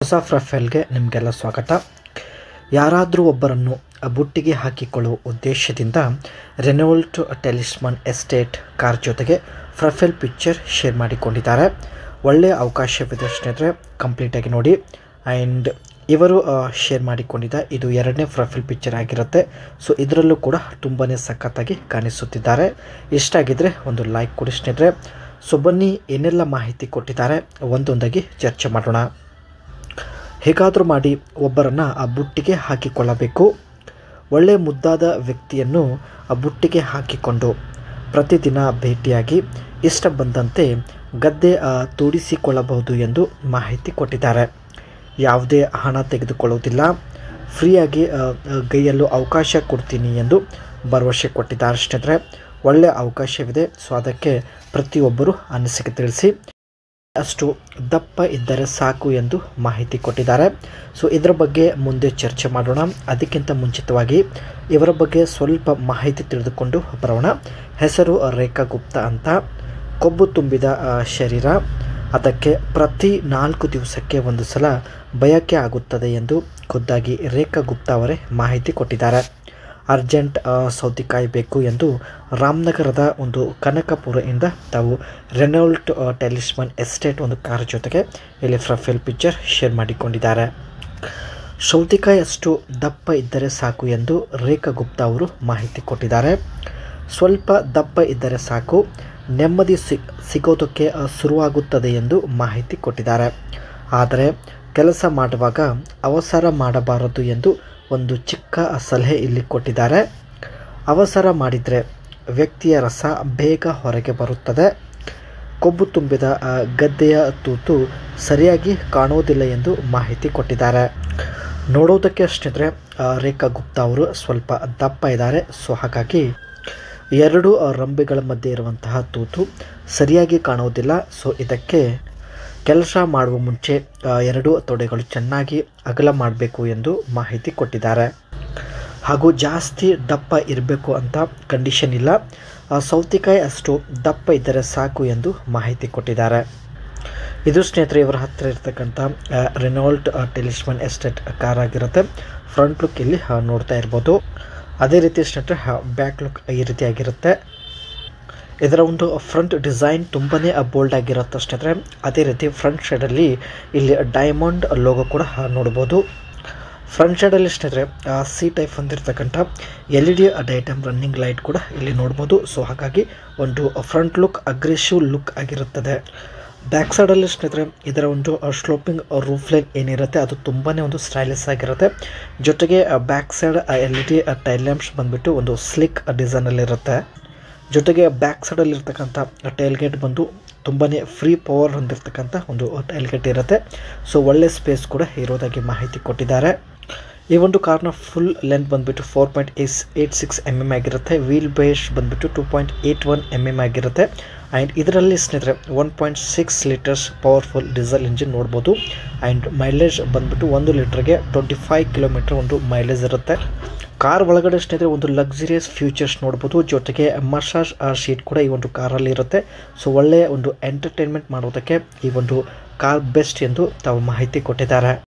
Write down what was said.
ಹೊಸ ಪ್ರೊಫೈಲ್ಗೆ ನಿಮಗೆಲ್ಲ ಸ್ವಾಗತ. ಯಾರಾದರೂ ಒಬ್ಬರನ್ನು ಬುಟ್ಟಿಗೆ ಹಾಕಿಕೊಳ್ಳುವ ಉದ್ದೇಶದಿಂದ ರೆನಾಲ್ಟ್ ಟೆಲಿಸ್ಮಾನ್ ಎಸ್ಟೇಟ್ ಕಾರ್ ಜೊತೆಗೆ ಪ್ರೊಫೈಲ್ ಪಿಕ್ಚರ್ ಶೇರ್ ಮಾಡಿಕೊಂಡಿದ್ದಾರೆ. ಒಳ್ಳೆಯ ಅವಕಾಶವಿದೆ ಸ್ನೇಹಿತರೆ, ಕಂಪ್ಲೀಟಾಗಿ ನೋಡಿ. ಆ್ಯಂಡ್ ಇವರು ಶೇರ್ ಮಾಡಿಕೊಂಡಿದ್ದ ಇದು ಎರಡನೇ ಪ್ರೊಫೈಲ್ ಪಿಕ್ಚರ್ ಆಗಿರುತ್ತೆ. ಸೊ ಇದರಲ್ಲೂ ಕೂಡ ತುಂಬಾ ಸಖತ್ತಾಗಿ ಕಾಣಿಸುತ್ತಿದ್ದಾರೆ. ಇಷ್ಟ ಆಗಿದ್ದರೆ ಒಂದು ಲೈಕ್ ಕೊಡಿ ಸ್ನೇಹಿತರೆ. ಸೊ ಬನ್ನಿ, ಏನೆಲ್ಲ ಮಾಹಿತಿ ಕೊಟ್ಟಿದ್ದಾರೆ ಒಂದೊಂದಾಗಿ ಚರ್ಚೆ ಮಾಡೋಣ. ಹೇಗಾದರೂ ಮಾಡಿ ಒಬ್ಬರನ್ನು ಆ ಬುಟ್ಟಿಗೆ ಹಾಕಿಕೊಳ್ಳಬೇಕು. ಒಳ್ಳೆಯ ಮುದ್ದಾದ ವ್ಯಕ್ತಿಯನ್ನು ಆ ಬುಟ್ಟಿಗೆ ಹಾಕಿಕೊಂಡು ಪ್ರತಿದಿನ ಭೇಟಿಯಾಗಿ ಇಷ್ಟ ಬಂದಂತೆ ಗದ್ದೆ ತೋಡಿಸಿಕೊಳ್ಳಬಹುದು ಎಂದು ಮಾಹಿತಿ ಕೊಟ್ಟಿದ್ದಾರೆ. ಯಾವುದೇ ಹಣ ತೆಗೆದುಕೊಳ್ಳುವುದಿಲ್ಲ, ಫ್ರೀಯಾಗಿ ಗೈಯಲು ಅವಕಾಶ ಕೊಡ್ತೀನಿ ಎಂದು ಭರವಸೆ ಕೊಟ್ಟಿದ್ದಾರೆ ಸ್ನೇಹಿತರೆ. ಒಳ್ಳೆಯ ಅವಕಾಶವಿದೆ. ಸೊ ಅದಕ್ಕೆ ಪ್ರತಿಯೊಬ್ಬರು ಅನಿಸಿಕೆ ತಿಳಿಸಿ. ಅಷ್ಟು ದಪ್ಪ ಇದ್ದರೆ ಸಾಕು ಎಂದು ಮಾಹಿತಿ ಕೊಟ್ಟಿದ್ದಾರೆ. ಸೊ ಇದರ ಬಗ್ಗೆ ಮುಂದೆ ಚರ್ಚೆ ಮಾಡೋಣ. ಅದಕ್ಕಿಂತ ಮುಂಚಿತವಾಗಿ ಇವರ ಬಗ್ಗೆ ಸ್ವಲ್ಪ ಮಾಹಿತಿ ತಿಳಿದುಕೊಂಡು ಬರೋಣ. ಹೆಸರು ರೇಖಾ ಗುಪ್ತಾ ಅಂತ. ಕೊಬ್ಬು ತುಂಬಿದ ಶರೀರ, ಅದಕ್ಕೆ ಪ್ರತಿ 4 ದಿವಸಕ್ಕೆ ಒಂದು ಸಲ ಬಯಕೆ ಆಗುತ್ತದೆ ಎಂದು ಖುದ್ದಾಗಿ ರೇಖಾ ಗುಪ್ತಾ ಅವರೇ ಮಾಹಿತಿ ಕೊಟ್ಟಿದ್ದಾರೆ. ಅರ್ಜೆಂಟ್ ಸೌತೆಕಾಯಿ ಬೇಕು ಎಂದು ರಾಮನಗರದ ಒಂದು ಕನಕಪುರದಿಂದ ತಾವು ರೆನಾಲ್ಟ್ ಟೆಲಿಸ್ಮಾನ್ ಎಸ್ಟೇಟ್ ಒಂದು ಕಾರ್ ಜೊತೆಗೆ ಇಲ್ಲಿ ಪ್ರೊಫೈಲ್ ಪಿಕ್ಚರ್ ಶೇರ್ ಮಾಡಿಕೊಂಡಿದ್ದಾರೆ. ಸೌತೆಕಾಯಿ ಅಷ್ಟು ದಪ್ಪ ಇದ್ದರೆ ಸಾಕು ಎಂದು ರೇಖಾ ಗುಪ್ತಾ ಅವರು ಮಾಹಿತಿ ಕೊಟ್ಟಿದ್ದಾರೆ. ಸ್ವಲ್ಪ ದಪ್ಪ ಇದ್ದರೆ ಸಾಕು, ನೆಮ್ಮದಿ ಸಿಗೋದಕ್ಕೆ ಶುರುವಾಗುತ್ತದೆ ಎಂದು ಮಾಹಿತಿ ಕೊಟ್ಟಿದ್ದಾರೆ. ಆದರೆ ಕೆಲಸ ಮಾಡುವಾಗ ಅವಸರ ಮಾಡಬಾರದು ಎಂದು ಒಂದು ಚಿಕ್ಕ ಸಲಹೆ ಇಲ್ಲಿ ಕೊಟ್ಟಿದ್ದಾರೆ. ಅವಸರ ಮಾಡಿದರೆ ವ್ಯಕ್ತಿಯ ರಸ ಬೇಗ ಹೊರಗೆ ಬರುತ್ತದೆ. ಕೊಬ್ಬು ತುಂಬಿದ ಗದ್ದೆಯ ತೂತು ಸರಿಯಾಗಿ ಕಾಣುವುದಿಲ್ಲ ಎಂದು ಮಾಹಿತಿ ಕೊಟ್ಟಿದ್ದಾರೆ. ನೋಡೋದಕ್ಕೆ ಸ್ನೇಹಿತರೆ ರೇಖಾ ಗುಪ್ತಾ ಅವರು ಸ್ವಲ್ಪ ದಪ್ಪ ಇದ್ದಾರೆ. ಸೊ ಹಾಗಾಗಿ 2 ರಂಬೆಗಳ ಮಧ್ಯೆ ಇರುವಂತಹ ತೂತು ಸರಿಯಾಗಿ ಕಾಣುವುದಿಲ್ಲ. ಸೊ ಇದಕ್ಕೆ ಕೆಲಸ ಮಾಡುವ ಮುಂಚೆ 2 ತೊಡೆಗಳು ಚೆನ್ನಾಗಿ ಅಗಲ ಮಾಡಬೇಕು ಎಂದು ಮಾಹಿತಿ ಕೊಟ್ಟಿದ್ದಾರೆ. ಹಾಗೂ ಜಾಸ್ತಿ ದಪ್ಪ ಇರಬೇಕು ಅಂತ ಕಂಡೀಷನ್ ಇಲ್ಲ, ಸೌತೆಕಾಯಿ ಅಷ್ಟು ದಪ್ಪ ಇದ್ದರೆ ಸಾಕು ಎಂದು ಮಾಹಿತಿ ಕೊಟ್ಟಿದ್ದಾರೆ. ಇದು ಸ್ನೇಹಿತರೆ ಇವರ ಹತ್ತಿರ ಇರ್ತಕ್ಕಂಥ ರೆನಾಲ್ಟ್ ಟೆಲಿಸ್ಮಾನ್ ಎಸ್ಟೇಟ್ ಕಾರ್ ಆಗಿರುತ್ತೆ. ಫ್ರಂಟ್ ಲುಕ್ ಇಲ್ಲಿ ನೋಡ್ತಾ ಇರ್ಬೋದು. ಅದೇ ರೀತಿ ಸ್ನೇಹಿತರೆ ಬ್ಯಾಕ್ ಲುಕ್ ಈ ರೀತಿಯಾಗಿರುತ್ತೆ. ಇದರ ಒಂದು ಫ್ರಂಟ್ ಡಿಸೈನ್ ತುಂಬಾ ಬೋಲ್ಡ್ ಆಗಿರುತ್ತೆ ಸ್ನೇಹಿತರೆ. ಅದೇ ರೀತಿ ಫ್ರಂಟ್ ಸೈಡಲ್ಲಿ ಇಲ್ಲಿ ಡೈಮಂಡ್ ಲೋಗೋ ಕೂಡ ನೋಡ್ಬೋದು. ಫ್ರಂಟ್ ಸೈಡಲ್ಲಿ ಸ್ನೇಹಿತರೆ ಸಿ ಟೈಪ್ ಹೊಂದಿರತಕ್ಕಂಥ LED ಡೈಟಮ್ ರನ್ನಿಂಗ್ ಲೈಟ್ ಕೂಡ ಇಲ್ಲಿ ನೋಡ್ಬೋದು. ಸೊ ಹಾಗಾಗಿ ಒಂದು ಫ್ರಂಟ್ ಲುಕ್ ಅಗ್ರೆಸಿವ್ ಲುಕ್ ಆಗಿರುತ್ತದೆ. ಬ್ಯಾಕ್ ಸೈಡಲ್ಲಿ ಸ್ನೇಹಿತರೆ ಇದರ ಒಂದು ಸ್ಲೋಪಿಂಗ್ ರೂಫ್ ಲೈನ್ ಏನಿರುತ್ತೆ ಅದು ತುಂಬಾ ಒಂದು ಸ್ಟೈಲಿಶ್ ಆಗಿರುತ್ತೆ. ಜೊತೆಗೆ back side LED tail lamps ಬಂದುಬಿಟ್ಟು ಒಂದು ಸ್ಲಿಕ್ ಡಿಸೈನಲ್ಲಿರುತ್ತೆ. ಜೊತೆಗೆ ಬ್ಯಾಕ್ ಸೈಡಲ್ಲಿ ಇರ್ತಕ್ಕಂಥ ಟೈಲ್ ಗೇಟ್ ಬಂದು ತುಂಬಾ ಫ್ರೀ ಪವರ್ ಹೊಂದಿರತಕ್ಕಂಥ ಒಂದು ಟೈಲ್ ಗೇಟ್ ಇರುತ್ತೆ. ಸೊ ಒಳ್ಳೆ ಸ್ಪೇಸ್ ಕೂಡ ಇರೋದಾಗಿ ಮಾಹಿತಿ ಕೊಟ್ಟಿದ್ದಾರೆ. ಈ ಒಂದು ಕಾರ್ನ ಫುಲ್ ಲೆಂತ್ ಬಂದುಬಿಟ್ಟು 4.86 mm ಆಗಿರುತ್ತೆ. ವೀಲ್ ಬೇಸ್ ಬಂದುಬಿಟ್ಟು 2.81 mm ಆಗಿರುತ್ತೆ. ಆ್ಯಂಡ್ ಇದರಲ್ಲಿ ಸ್ನೇಹಿತರೆ 1.6 ಲೀಟರ್ಸ್ ಪವರ್ಫುಲ್ ಡೀಸೆಲ್ ಇಂಜಿನ್ ನೋಡ್ಬೋದು. ಆ್ಯಂಡ್ ಮೈಲೇಜ್ ಬಂದುಬಿಟ್ಟು 1 ಲೀಟರ್ಗೆ 25 ಕಿಲೋಮೀಟರ್ ಒಂದು ಮೈಲೇಜ್ ಇರುತ್ತೆ. ಕಾರ್ ಒಳಗಡೆ ಸ್ನೇಹಿತರೆ ಒಂದು ಲಕ್ಸುರಿಯಸ್ ಫ್ಯೂಚರ್ಸ್ ನೋಡ್ಬೋದು. ಜೊತೆಗೆ ಮಸಾಜ್ ಶೀಟ್ ಕೂಡ ಈ ಒಂದು ಕಾರಲ್ಲಿ ಇರುತ್ತೆ. ಸೊ ಒಳ್ಳೆಯ ಒಂದು ಎಂಟರ್ಟೈನ್ಮೆಂಟ್ ಮಾಡೋದಕ್ಕೆ ಈ ಒಂದು ಕಾರ್ ಬೆಸ್ಟ್ ಎಂದು ತಾವು ಮಾಹಿತಿ ಕೊಟ್ಟಿದ್ದಾರೆ.